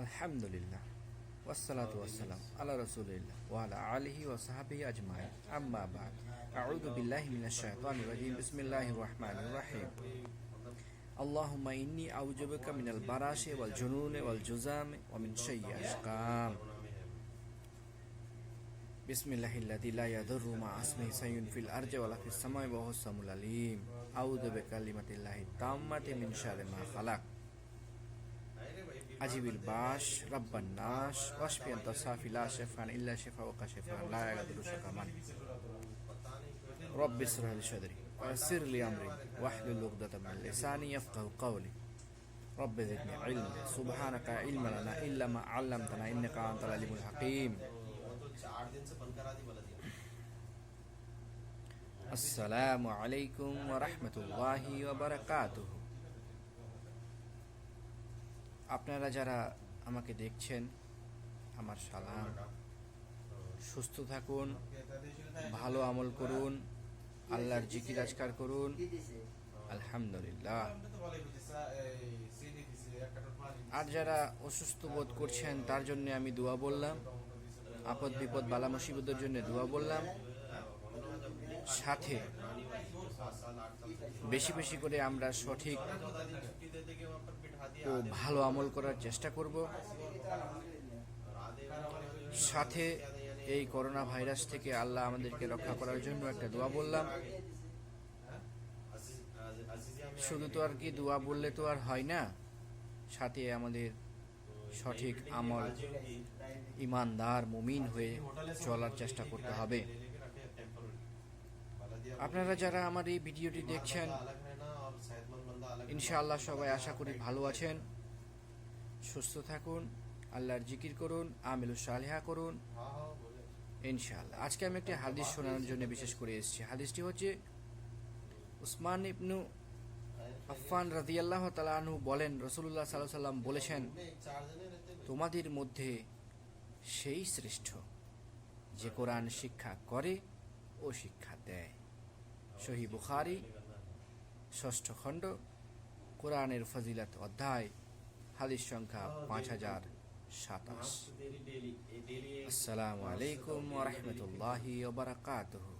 আলহামদুলিল্লাহ ওয়াসসালাতু ওয়াসসালাম আলা রাসূলিল্লাহ ওয়া আলা আলিহি ওয়া সাহবিহি আজমাইন আম্মা বাদ আউযু বিল্লাহি মিনাশ শাইতানির রাজীম বিসমিল্লাহির রহমানির রহিম আল্লাহুম্মা ইন্নী আউযু বিকা মিনাল বারাশি ওয়াল জুনুনি ওয়াল জুযামি ওয়া মিন শাইয়্যি আশকাম বিসমিল্লাহিল্লাযী লা ইয়াদুররু মা ইসমিহি শাইউন ফিল আরজি ওয়া লা ফিস সামাই ওয়া হুয়াস সামিউল আলীম আউযু বিকালিমাতিল্লাহি তাম্মাতি মিন শাররি মা খালাক আজিবিল বাস রাব্বান নাস ওয়াশফি আনতা শাফি লা শিফাআন ইল্লা শিফাউকা শিফাআন লা ইয়াগাদিরু সাকামান রব্বি ইশরাহ লি সাদরি ওয়া ইয়াসসির লি আমরি ওয়াহলুল উকদাতাম মিন লিসানি ইয়াফকাহু কওলি রব্বি জিদনি ইলমা সুবহানাকা ইলমা লানা ইল্লা মা 'আল্লামতানা ইন্নাকা আনতাল আলিমুল হাকীম। আসসালামু আলাইকুম ওয়া রাহমাতুল্লাহি ওয়া বারাকাতুহু। আপনারা যারা আমাকে দেখছেন, আমার সালাম। সুস্থ থাকুন, ভালো আমল করুন, আল্লাহর জিকির আজকার করুন। আলহামদুলিল্লাহ। আর যারা অসুস্থ বোধ করছেন তার জন্য আমি দোয়া বললাম, আপদ বিপদ বালা মুসিবতের জন্য দোয়া বললাম। সাথে বেশি বেশি করে আমরা সঠিক ও ভালো আমল করার চেষ্টা করব। সাথে এই করোনা ভাইরাস থেকে আল্লাহ আমাদেরকে রক্ষা করার জন্য একটা দোয়া বললাম। শুধু তো আর কি দোয়া বললে তো আর হয় না, সাথে আমাদের সঠিক আমল, ইমানদার মুমিন হয়ে চলার চেষ্টা করতে হবে। আপনারা যারা আমার এই ভিডিওটি দেখছেন, ইনশাআল্লাহ সবাই আশা করি ভালো আছেন, সুস্থ থাকুন, আল্লাহর জিকির করুন, আমিলুস সালিহা করুন ইনশাআল্লাহ। আজকে আমি একটি হাদিস শোনানোর জন্য বিশেষ করে এসেছি। হাদিসটি হচ্ছে উসমান ইবনু আফফান রাদিয়াল্লাহু তাআলা আনহু বলেন, রাসূলুল্লাহ সাল্লাল্লাহু আলাইহি ওয়াসাল্লাম বলেছেন, তোমাদের মধ্যে সেই শ্রেষ্ঠ যে কোরআন শিক্ষা করে ও শিক্ষা দেয়। সহিহ বুখারী ৬ষ্ঠ খণ্ড, কোরআনের ফজিলত অধ্যায়, হাদিস সংখ্যা 5027। আসসালামু আলাইকুম ওয়া রাহমাতুল্লাহি ওয়া বারাকাতুহু।